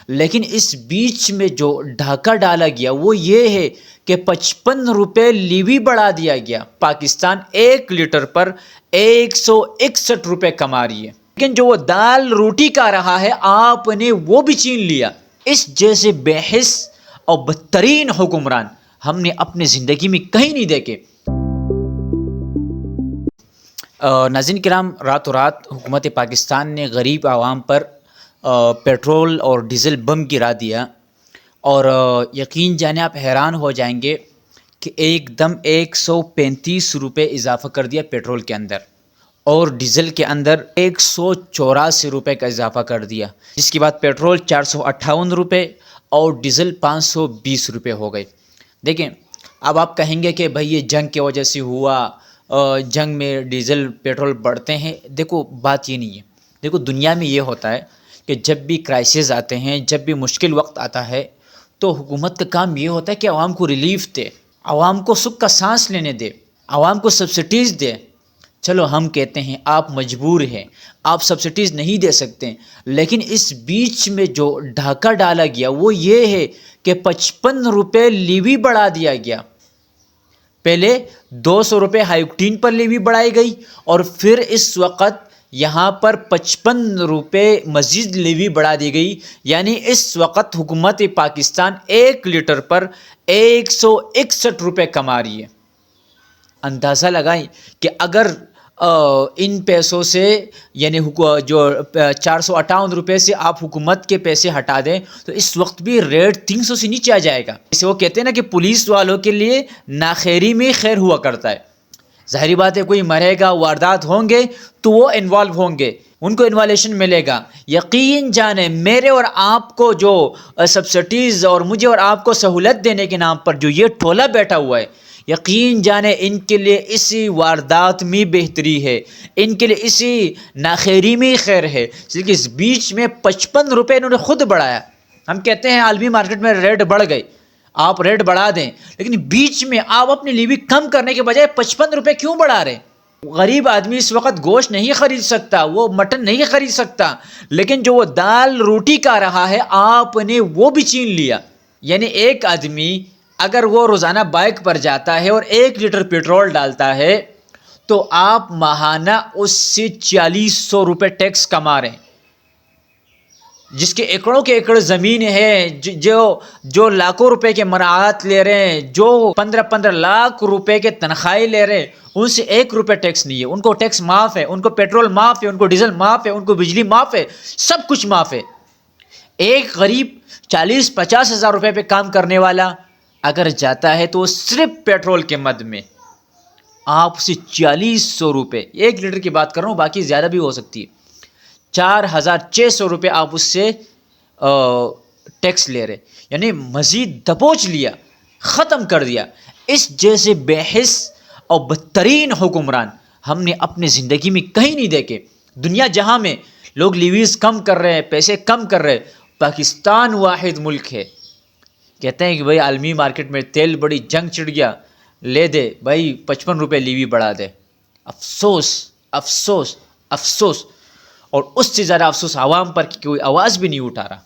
لیکن اس بیچ میں جو ڈھاکہ ڈالا گیا وہ یہ ہے کہ 55 روپے لیوی بڑھا دیا گیا. پاکستان 1 لیٹر پر 161 روپے کما رہی ہے، لیکن جو وہ دال روٹی کا رہا ہے آپ نے وہ بھی چھین لیا. اس جیسے بے حس اور بدترین حکمران ہم نے اپنے زندگی میں کہیں نہیں دیکھے. ناظرین کرام، راتوں رات حکومت پاکستان نے غریب عوام پر پیٹرول اور ڈیزل بم گرا دیا، اور یقین جانے آپ حیران ہو جائیں گے کہ ایک دم 135 روپے اضافہ کر دیا پیٹرول کے اندر، اور ڈیزل کے اندر 184 روپے کا اضافہ کر دیا، جس کے بعد پیٹرول 458 روپے اور ڈیزل 520 روپے ہو گئے. دیکھیں، اب آپ کہیں گے کہ بھئی یہ جنگ کی وجہ سے ہوا، جنگ میں ڈیزل پیٹرول بڑھتے ہیں. دیکھو بات یہ نہیں ہے. دیکھو دنیا میں یہ ہوتا ہے کہ جب بھی کرائسس آتے ہیں، جب بھی مشکل وقت آتا ہے، تو حکومت کا کام یہ ہوتا ہے کہ عوام کو ریلیف دے، عوام کو سکھ کا سانس لینے دے، عوام کو سبسڈیز دے. چلو ہم کہتے ہیں آپ مجبور ہیں، آپ سبسڈیز نہیں دے سکتے، لیکن اس بیچ میں جو ڈھاکہ ڈالا گیا وہ یہ ہے کہ 55 روپے لیوی بڑھا دیا گیا. پہلے 200 روپے ہائی اوکٹین پر لیوی بڑھائی گئی، اور پھر اس وقت یہاں پر 55 روپے مزید لیوی بڑھا دی گئی. یعنی اس وقت حکومت پاکستان 1 لیٹر پر 161 روپے کما رہی ہے. اندازہ لگائیں کہ اگر ان پیسوں سے، یعنی جو 458 روپے سے آپ حکومت کے پیسے ہٹا دیں تو اس وقت بھی ریٹ 300 سے نیچے آ جائے گا. اسے وہ کہتے ہیں نا کہ پولیس والوں کے لیے ناخیری میں خیر ہوا کرتا ہے. ظاہری بات ہے، کوئی مرے گا، واردات ہوں گے تو وہ انوالو ہوں گے، ان کو انوالیشن ملے گا. یقین جانیں میرے اور آپ کو جو سبسڈیز اور مجھے اور آپ کو سہولت دینے کے نام پر جو یہ ٹولہ بیٹھا ہوا ہے، یقین جانیں ان کے لیے اسی واردات میں بہتری ہے، ان کے لیے اسی ناخیری میں خیر ہے. لیکن اس بیچ میں 55 روپے انہوں نے خود بڑھایا. ہم کہتے ہیں عالمی مارکیٹ میں ریٹ بڑھ گئے، آپ ریٹ بڑھا دیں، لیکن بیچ میں آپ اپنی لیوی کم کرنے کے بجائے 55 روپے کیوں بڑھا رہے؟ غریب آدمی اس وقت گوشت نہیں خرید سکتا، وہ مٹن نہیں خرید سکتا، لیکن جو وہ دال روٹی کا رہا ہے آپ نے وہ بھی چھین لیا. یعنی ایک آدمی اگر وہ روزانہ بائک پر جاتا ہے اور 1 لیٹر پیٹرول ڈالتا ہے تو آپ ماہانہ اس سے 4400 روپے ٹیکس کما رہے ہیں. جس کے ایکڑوں کے ایکڑ زمین ہے، جو لاکھوں روپے کے مراعات لے رہے ہیں، جو 15 لاکھ روپے کے تنخواہیں لے رہے ہیں، ان سے 1 روپے ٹیکس نہیں ہے. ان کو ٹیکس معاف ہے، ان کو پیٹرول معاف ہے، ان کو ڈیزل معاف ہے، ان کو بجلی معاف ہے، سب کچھ معاف ہے. ایک غریب 40-50 ہزار روپے پہ کام کرنے والا اگر جاتا ہے تو وہ صرف پیٹرول کے مد میں آپ سے 4400 روپے، 1 لیٹر کی بات کر رہا ہوں، باقی زیادہ بھی ہو سکتی ہے، 4600 روپے آپ اس سے ٹیکس لے رہے. یعنی مزید دبوچ لیا، ختم کر دیا. اس جیسے بے حس اور بدترین حکمران ہم نے اپنے زندگی میں کہیں نہیں دیکھے. دنیا جہاں میں لوگ لیویز کم کر رہے ہیں، پیسے کم کر رہے ہیں، پاکستان واحد ملک ہے. کہتے ہیں کہ بھائی عالمی مارکیٹ میں تیل بڑی جنگ چڑھ گیا، لے دے بھائی 55 روپے لیوی بڑھا دے. افسوس افسوس افسوس. اور اس سے زیادہ افسوس عوام پر کہ کوئی آواز بھی نہیں اٹھا رہا.